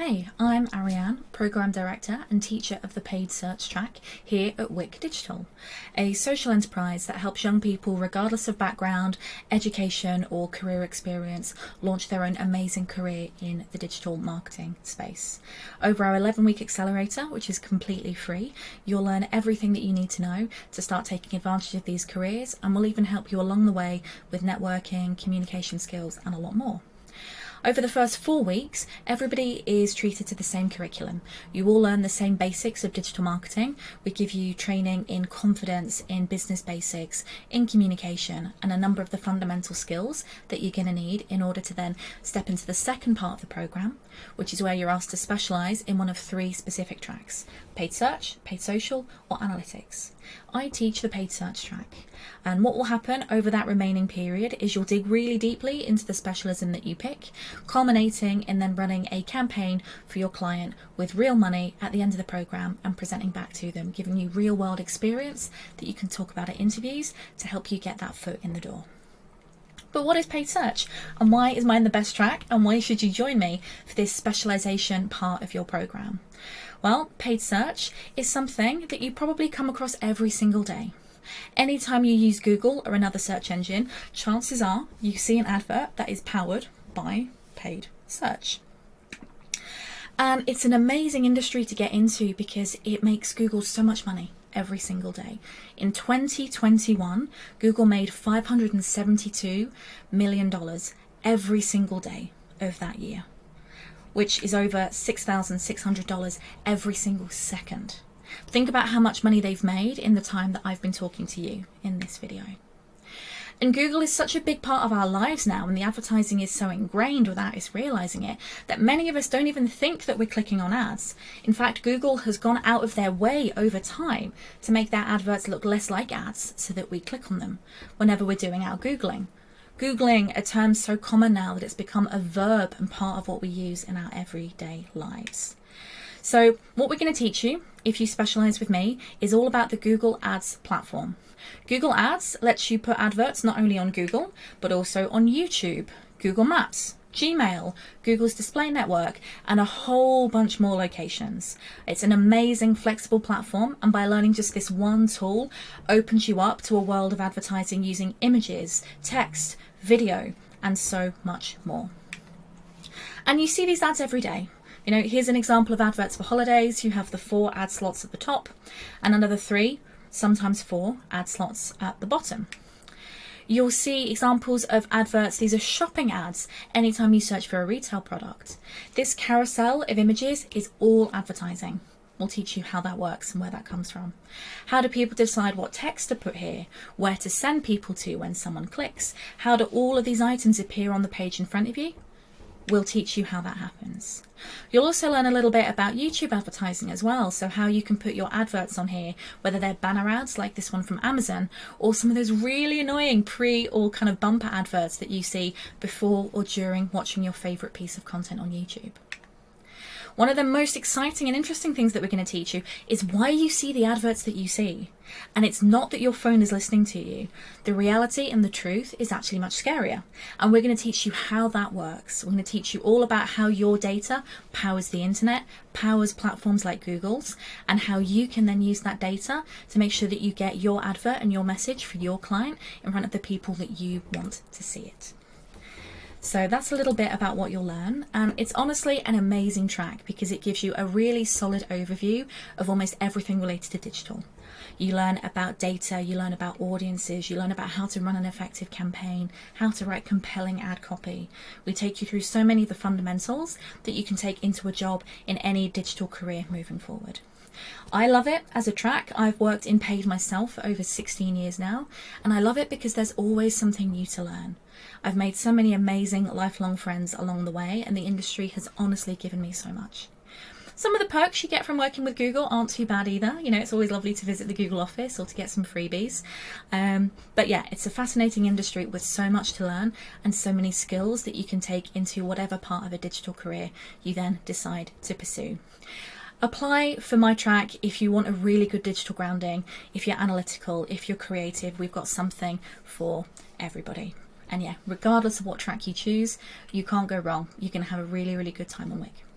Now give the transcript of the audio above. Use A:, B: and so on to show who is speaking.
A: Hey, I'm Ariane, Programme Director and Teacher of the Paid Search track here at WYK Digital, a social enterprise that helps young people, regardless of background, education or career experience, launch their own amazing career in the digital marketing space. Over our 11-week accelerator, which is completely free, you'll learn everything that you need to know to start taking advantage of these careers, and we'll even help you along the way with networking, communication skills and a lot more. Over the first 4 weeks, everybody is treated to the same curriculum. You all learn the same basics of digital marketing. We give you training in confidence, in business basics, in communication, and a number of the fundamental skills that you're going to need in order to then step into the second part of the program, which is where you're asked to specialise in one of 3 specific tracks: paid search, paid social, or analytics. I teach the paid search track, and what will happen over that remaining period is you'll dig really deeply into the specialism that you pick, culminating in then running a campaign for your client with real money at the end of the program and presenting back to them, giving you real world experience that you can talk about at interviews to help you get that foot in the door. But what is paid search, and why is mine the best track, and why should you join me for this specialisation part of your program? Well, paid search is something that you probably come across every single day. Anytime you use Google or another search engine, chances are you see an advert that is powered by paid search. And it's an amazing industry to get into because it makes Google so much money every single day. In 2021, Google made $572 million every single day of that year, which is over $6,600 every single second. Think about how much money they've made in the time that I've been talking to you in this video. And Google is such a big part of our lives now, and the advertising is so ingrained without us realizing it, that many of us don't even think that we're clicking on ads. In fact, Google has gone out of their way over time to make their adverts look less like ads so that we click on them whenever we're doing our Googling. Googling, a term so common now that it's become a verb and part of what we use in our everyday lives. So what we're going to teach you, if you specialise with me, is all about the Google Ads platform. Google Ads lets you put adverts not only on Google, but also on YouTube, Google Maps, Gmail, Google's display network, and a whole bunch more locations. It's an amazing flexible platform, and by learning just this one tool, opens you up to a world of advertising using images, text, video, and so much more. And you see these ads every day. You know, here's an example of adverts for holidays. You have the 4 ad slots at the top and another 3, sometimes 4 ad slots at the bottom. You'll see examples of adverts. These are shopping ads anytime you search for a retail product. This carousel of images is all advertising. We'll teach you how that works and where that comes from. How do people decide what text to put here? Where to send people to when someone clicks? How do all of these items appear on the page in front of you? We'll teach you how that happens. You'll also learn a little bit about YouTube advertising as well, so how you can put your adverts on here, whether they're banner ads like this one from Amazon, or some of those really annoying pre or kind of bumper adverts that you see before or during watching your favourite piece of content on YouTube. One of the most exciting and interesting things that we're going to teach you is why you see the adverts that you see. And it's not that your phone is listening to you. The reality and the truth is actually much scarier. And we're going to teach you how that works. We're going to teach you all about how your data powers the internet, powers platforms like Google's, and how you can then use that data to make sure that you get your advert and your message for your client in front of the people that you want to see it. So that's a little bit about what you'll learn, and it's honestly an amazing track because it gives you a really solid overview of almost everything related to digital. You learn about data, you learn about audiences, you learn about how to run an effective campaign, how to write compelling ad copy. We take you through so many of the fundamentals that you can take into a job in any digital career moving forward. I love it as a track. I've worked in paid myself for over 16 years now, and I love it because there's always something new to learn. I've made so many amazing lifelong friends along the way, and the industry has honestly given me so much. Some of the perks you get from working with Google aren't too bad either. You know, it's always lovely to visit the Google office or to get some freebies. But yeah, it's a fascinating industry with so much to learn and so many skills that you can take into whatever part of a digital career you then decide to pursue. Apply for my track if you want a really good digital grounding, if you're analytical, if you're creative. We've got something for everybody. And yeah, regardless of what track you choose, you can't go wrong. You're going to have a really, really good time on WYK.